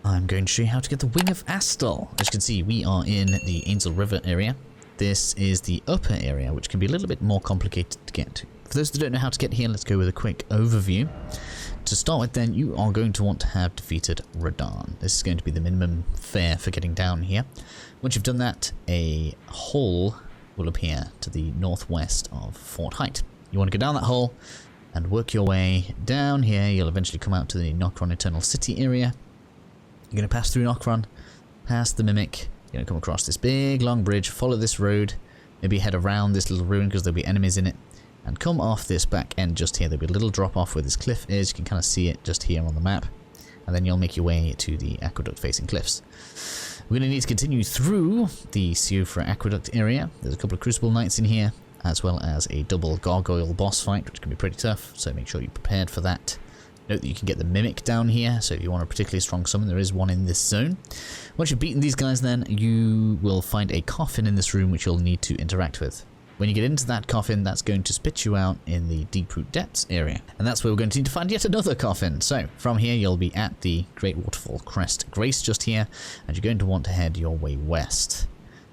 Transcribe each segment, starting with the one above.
I'm going to show you how to get the Wing of Astel. As you can see, we are in the Ainsel River area. This is the upper area, which can be a little bit more complicated to get to. For those that don't know how to get here, let's go with a quick overview. To start with then, you are going to want to have defeated Radahn. This is going to be the minimum fare for getting down here. Once you've done that, a hole will appear to the northwest of Fort Height. You want to go down that hole and work your way down here. You'll eventually come out to the Nokstella Eternal city area. You're going to pass through Nokron, past the Mimic. You're going to come across this big long bridge, follow this road, maybe head around this little ruin because there'll be enemies in it, and come off this back end just here. There'll be a little drop off where this cliff is. You can kind of see it just here on the map. And then you'll make your way to the aqueduct facing cliffs. We're going to need to continue through the Siofra aqueduct area. There's a couple of Crucible Knights in here, as well as a double gargoyle boss fight, which can be pretty tough, so make sure you're prepared for that. Note that you can get the Mimic down here, so if you want a particularly strong summon, there is one in this zone. Once you've beaten these guys then, you will find a coffin in this room which you'll need to interact with. When you get into that coffin, that's going to spit you out in the Deep-Root Depths area. And that's where we're going to need to find yet another coffin. So, from here you'll be at the Great Waterfall Crest Grace just here, and you're going to want to head your way west.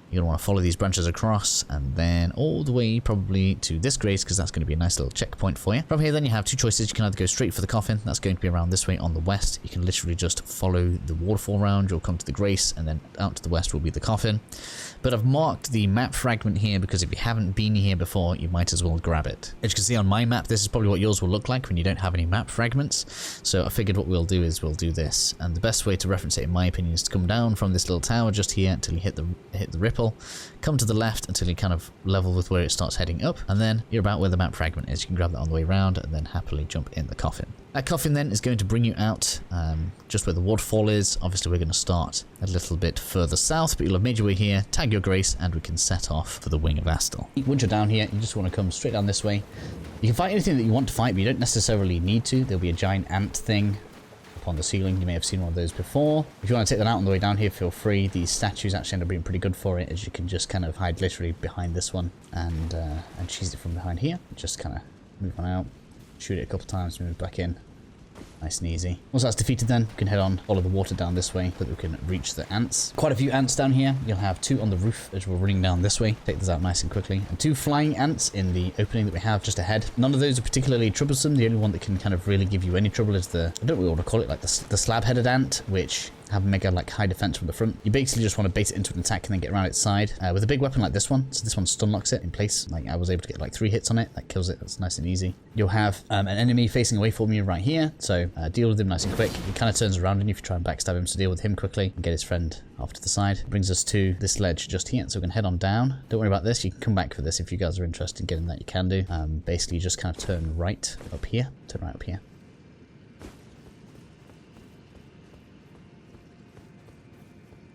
You're going to want to follow these branches across and then all the way probably to this grace because that's going to be a nice little checkpoint for you. From here then you have two choices. You can either go straight for the coffin. That's going to be around this way on the west. You can literally just follow the waterfall round. You'll come to the grace and then out to the west will be the coffin. But I've marked the map fragment here because if you haven't been here before, you might as well grab it. As you can see on my map, this is probably what yours will look like when you don't have any map fragments. So I figured what we'll do is we'll do this. And the best way to reference it in my opinion is to come down from this little tower just here until you hit the ripple. Come to the left until you kind of level with where it starts heading up, and then you're about where the map fragment is. You can grab that on the way around and then happily jump in the coffin. That coffin then is going to bring you out just where the waterfall is. Obviously we're going to start a little bit further south, but you'll have made your way here, tag your grace, and we can set off for the Wing of Astel. Once you're down here, you just want to come straight down this way. You can fight anything that you want to fight, but you don't necessarily need to. There'll be a giant ant thing on the ceiling. You may have seen one of those before. If you want to take that out on the way down here, feel free. These statues actually end up being pretty good for it, as you can just kind of hide literally behind this one and cheese it from behind here. Just kind of move on out, shoot it a couple times, move back in. Nice and easy. Once that's defeated then, we can head on, follow the water down this way so that we can reach the ants. Quite a few ants down here. You'll have two on the roof as we're running down this way. Take those out nice and quickly. And two flying ants in the opening that we have just ahead. None of those are particularly troublesome. The only one that can kind of really give you any trouble is the, I don't really want to call it, like the slab-headed ant, which have mega like high defense from the front. You basically just want to bait it into an attack and then get around its side with a big weapon like this one. So this one stun locks it in place. Like I was able to get like 3 hits on it. That kills it. That's nice and easy. You'll have an enemy facing away from you right here. So deal with him nice and quick. He kind of turns around on you if you try and backstab him. So deal with him quickly and get his friend off to the side. Brings us to this ledge just here. So we can head on down. Don't worry about this. You can come back for this if you guys are interested in getting that. You can do. Basically you just kind of turn right up here. Turn right up here.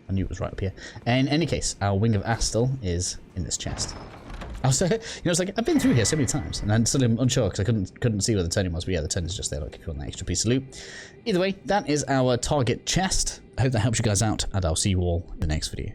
I knew it was right up here. In any case, our Wing of Astel is in this chest. I was, it's like I've been through here so many times, and I'm still unsure because I couldn't see where the turning was. But yeah, the turn is just there. Look, if you want that extra piece of loot. Either way, that is our target chest. I hope that helps you guys out, and I'll see you all in the next video.